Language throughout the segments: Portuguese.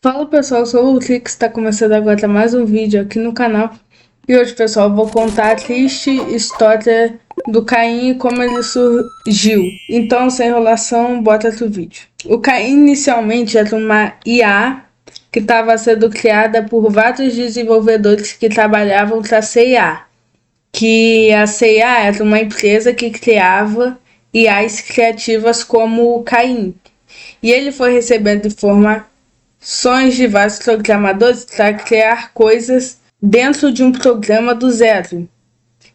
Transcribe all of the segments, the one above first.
Fala pessoal, eu sou o Trix, está começando agora mais um vídeo aqui no canal. E hoje, pessoal, eu vou contar a triste história do Caim e como ele surgiu. Então, sem enrolação, bota pro vídeo. O Caim inicialmente era uma IA que estava sendo criada por vários desenvolvedores que trabalhavam para a CIA. Que a CIA era uma empresa que criava IAs criativas como o Caim. E ele foi recebendo informações de vários programadores para criar coisas dentro de um programa do zero.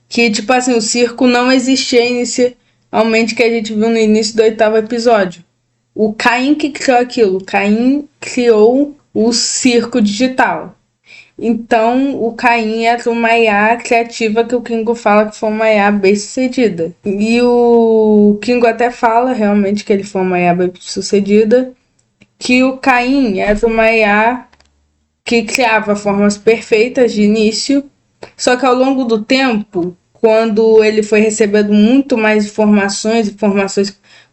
Que, tipo assim, o circo não existia inicialmente, que a gente viu no início do 8º episódio. O Caim que criou aquilo. O Caim criou o circo digital. Então, o Caim era uma IA criativa que o Kingo fala que foi uma IA bem sucedida. E o Kingo até fala realmente que ele foi uma IA bem sucedida, que o Caim era uma IA que criava formas perfeitas de início, só que ao longo do tempo, quando ele foi recebendo muito mais informações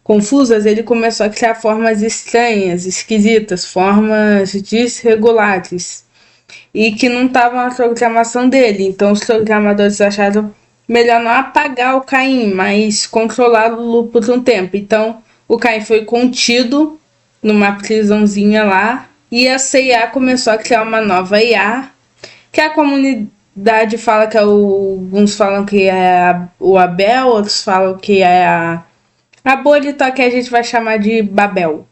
confusas, ele começou a criar formas estranhas, esquisitas, formas desregulares e que não estavam na programação dele. Então os programadores acharam melhor não apagar o Caim, mas controlá-lo por um tempo. Então o Caim foi contido numa prisãozinha lá e a CIA começou a criar uma nova IA que a comunidade fala que é alguns falam que é o Abel, outros falam que é a Bolita, que a gente vai chamar de Babel.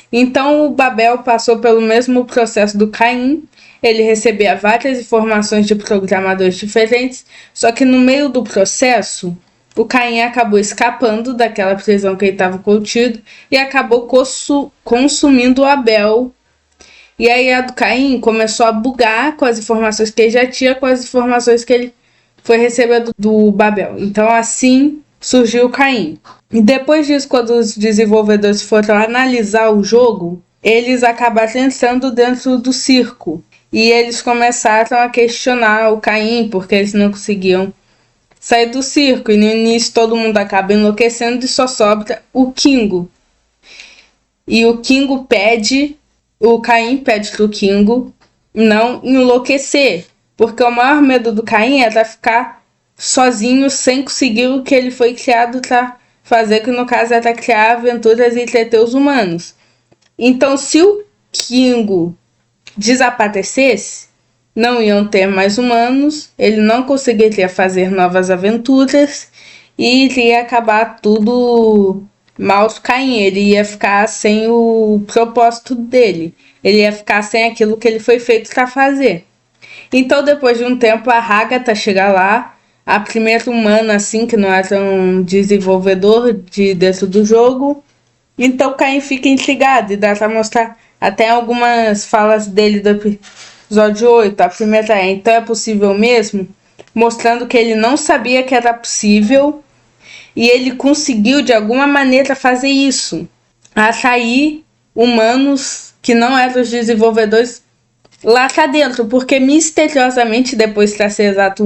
Então o Babel passou pelo mesmo processo do Caim. Ele recebia várias informações de programadores diferentes, só que no meio do processo, o Caim acabou escapando daquela prisão que ele estava contido e acabou consumindo o Abel. E aí a do Caim começou a bugar com as informações que ele já tinha, com as informações que ele foi recebendo do Babel. Então assim surgiu o Caim. E depois disso, quando os desenvolvedores foram analisar o jogo, eles acabaram entrando dentro do circo. E eles começaram a questionar o Caim, porque eles não conseguiam sair do circo. E no início todo mundo acaba enlouquecendo e só sobra o Kingo. E o Kingo pede, o Caim pede pro Kingo não enlouquecer. Porque o maior medo do Caim era ficar sozinho, sem conseguir o que ele foi criado para fazer, que no caso era criar aventuras e entreter os humanos. Então, se o Kingo desaparecesse, não iam ter mais humanos, ele não conseguiria fazer novas aventuras e iria acabar tudo mal Caim. Ele ia ficar sem o propósito dele, ele ia ficar sem aquilo que ele foi feito para fazer. Então, depois de um tempo, a Agatha chega lá, a primeira humana, assim, que não era um desenvolvedor de dentro do jogo. Então, Caim fica intrigado e dá pra mostrar até algumas falas dele do episódio 8. A primeira é: então é possível mesmo? Mostrando que ele não sabia que era possível e ele conseguiu de alguma maneira fazer isso, atrair humanos que não eram os desenvolvedores lá tá dentro, porque misteriosamente, depois, para ser exato,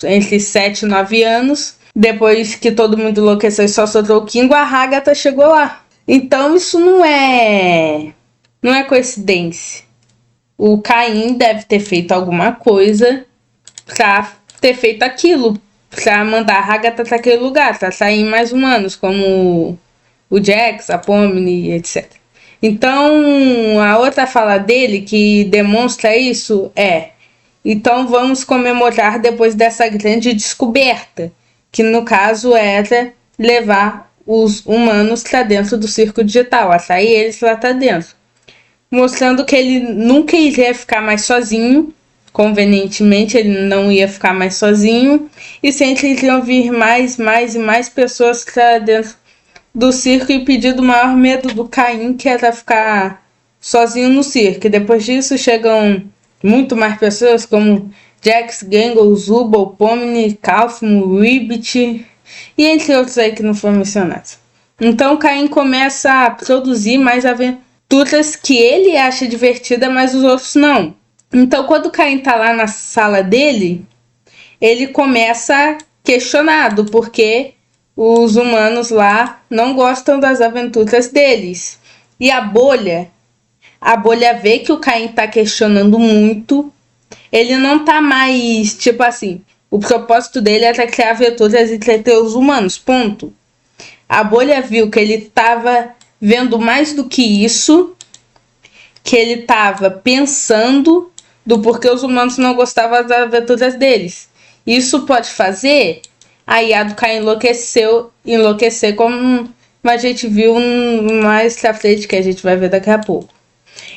entre 7 e 9 anos, depois que todo mundo enlouqueceu e só sobrou o Kingo, a Agatha chegou lá. Então isso não é coincidência. O Caim deve ter feito alguma coisa pra ter feito aquilo, pra mandar a Agatha para aquele lugar, pra sair mais humanos, como o Jax, a Pomni, etc. Então, a outra fala dele que demonstra isso é: então vamos comemorar depois dessa grande descoberta, que no caso era levar os humanos para dentro do circo digital, atrair eles lá para dentro. Mostrando que ele nunca iria ficar mais sozinho, convenientemente ele não ia ficar mais sozinho, e sempre iriam vir mais e mais pessoas para dentro do circo, e pedir o maior medo do Caim, que era ficar sozinho no circo. E depois disso chegam muito mais pessoas, como Jax, Gangle, Zubul, Pomni, Kaufman, Ribbit e entre outros aí que não foram mencionados. Então Caim começa a produzir mais aventuras que ele acha divertida, mas os outros não. Então quando o Caim tá lá na sala dele, ele começa questionado, porque os humanos lá não gostam das aventuras deles. E a bolha a bolha vê que o Caim tá questionando muito. Ele não tá mais, tipo assim, o propósito dele era criar aventuras e entreter os humanos, ponto. A bolha viu que ele tava vendo mais do que isso, que ele tava pensando do porquê os humanos não gostavam das aventuras deles. Isso pode fazer a IA do Caim enlouquecer, como a gente viu mais pra frente, que a gente vai ver daqui a pouco.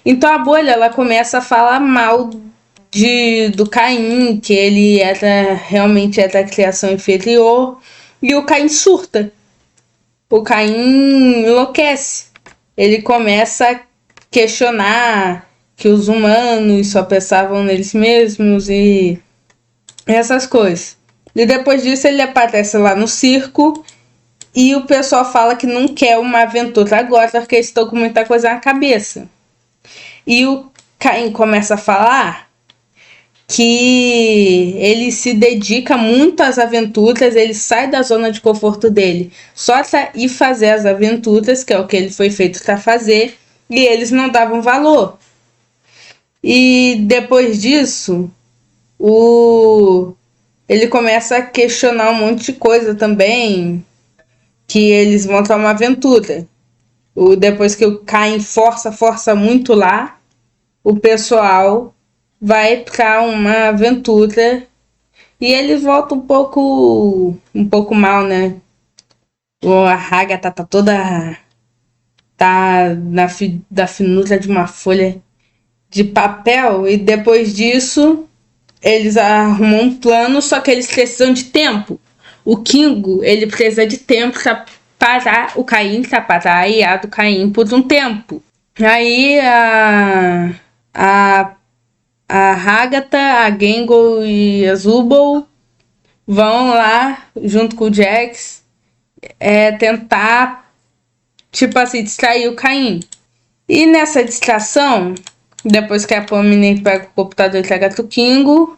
Então a bolha, ela começa a falar mal do Caim, que ele realmente era a criação inferior, e o Caim surta. O Caim enlouquece. Ele começa a questionar que os humanos só pensavam neles mesmos e essas coisas. E depois disso ele aparece lá no circo e o pessoal fala que não quer uma aventura agora porque estão com muita coisa na cabeça. E o Caim começa a falar que ele se dedica muito às aventuras, ele sai da zona de conforto dele só para ir fazer as aventuras, que é o que ele foi feito para fazer, e eles não davam valor. E depois disso, ele começa a questionar um monte de coisa também, que eles vão para uma aventura. Depois que o Caim força muito lá, o pessoal vai para uma aventura e ele volta um pouco mal, né? A Agatha tá toda da finura de uma folha de papel, e depois disso eles arrumam um plano, só que eles precisam de tempo. O Kingo, ele precisa de tempo para parar o Caim, para parar a IA do Caim por um tempo. Aí a Agatha, a Gangle e a Zubul vão lá junto com o Jax tentar, tipo assim, distrair o Caim. E nessa distração, depois que a Pomni pega o computador e entrega pro Kingo,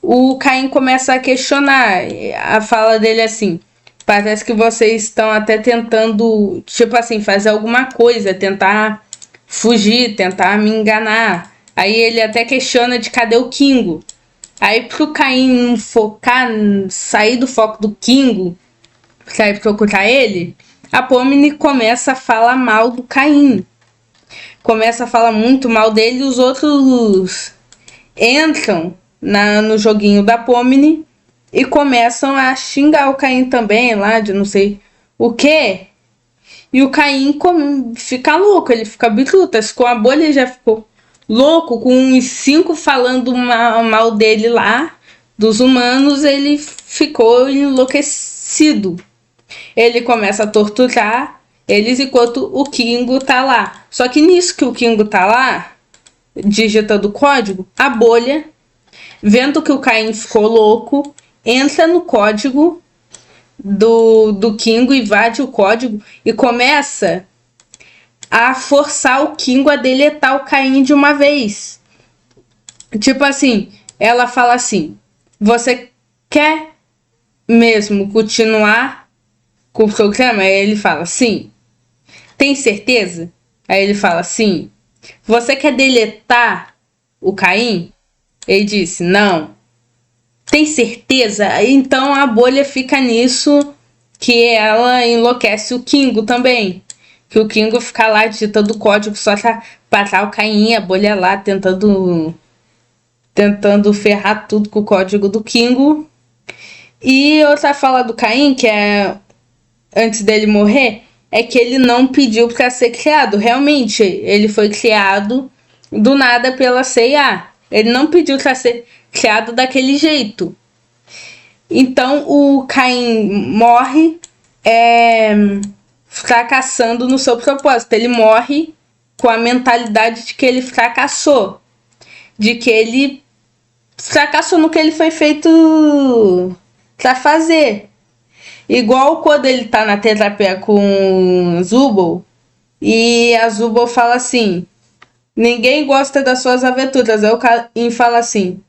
o Caim começa a questionar. A fala dele assim: parece que vocês estão até tentando, tipo assim, fazer alguma coisa, tentar fugir, tentar me enganar. Aí ele até questiona de cadê o Kingo. Aí pro Caim não focar, sair do foco do Kingo, pra ir procurar ele, a Pomni começa a falar mal do Caim. Começa a falar muito mal dele e os outros entram no joguinho da Pomni e começam a xingar o Caim também, lá de não sei o que. E o Caim fica louco, ele fica birutas. Com a bolha ele já ficou louco, com uns 5 falando mal dele lá, dos humanos, ele ficou enlouquecido. Ele começa a torturar eles enquanto o Kingo tá lá. Só que nisso que o Kingo tá lá, digitando o código, a bolha, vendo que o Caim ficou louco, entra no código do Kingo, invade o código e começa a forçar o Kingo a deletar o Caim de uma vez. Tipo assim, ela fala assim: você quer mesmo continuar com o programa? Aí ele fala: sim. Tem certeza? Aí ele fala: sim. Você quer deletar o Caim? Ele disse: não. Tem certeza? Então a bolha fica nisso, que ela enlouquece o Kingo também. Que o Kingo fica lá digitando o código só pra parar o Caim, a bolha lá tentando ferrar tudo com o código do Kingo. E outra fala do Caim, que é antes dele morrer, é que ele não pediu para ser criado. Realmente, ele foi criado do nada pela CIA. Ele não pediu para ser criado daquele jeito. Então o Caim morre fracassando no seu propósito. Ele morre com a mentalidade de que ele fracassou. De que ele fracassou no que ele foi feito para fazer. Igual quando ele tá na terapia com Zubul e a Zubul fala assim: ninguém gosta das suas aventuras. Aí o Caim fala assim: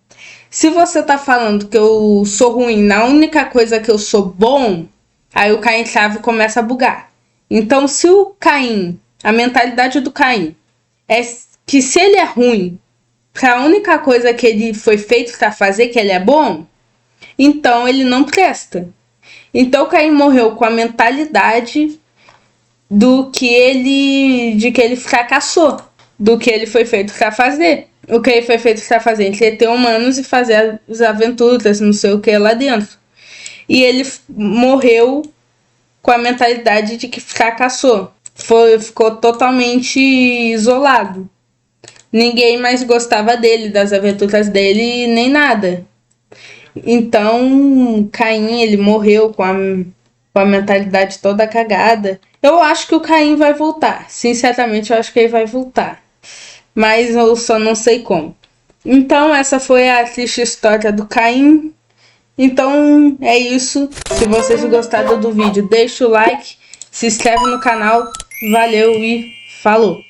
se você tá falando que eu sou ruim na única coisa que eu sou bom, aí o Caim chave começa a bugar. Então, se o Caim, a mentalidade do Caim é que se ele é ruim, pra única coisa que ele foi feito pra fazer, que ele é bom, então ele não presta. Então Caim morreu com a mentalidade de que ele fracassou, do que ele foi feito pra fazer. O que ele foi feito pra fazer? Entreter humanos e fazer as aventuras, não sei o que lá dentro. E ele morreu com a mentalidade de que fracassou. Ficou totalmente isolado. Ninguém mais gostava dele, das aventuras dele, nem nada. Então, Caim, ele morreu com a mentalidade toda cagada. Eu acho que o Caim vai voltar. Sinceramente, eu acho que ele vai voltar. Mas eu só não sei como. Então, essa foi a triste história do Caim. Então, é isso. Se vocês gostaram do vídeo, deixa o like, se inscreve no canal. Valeu e falou!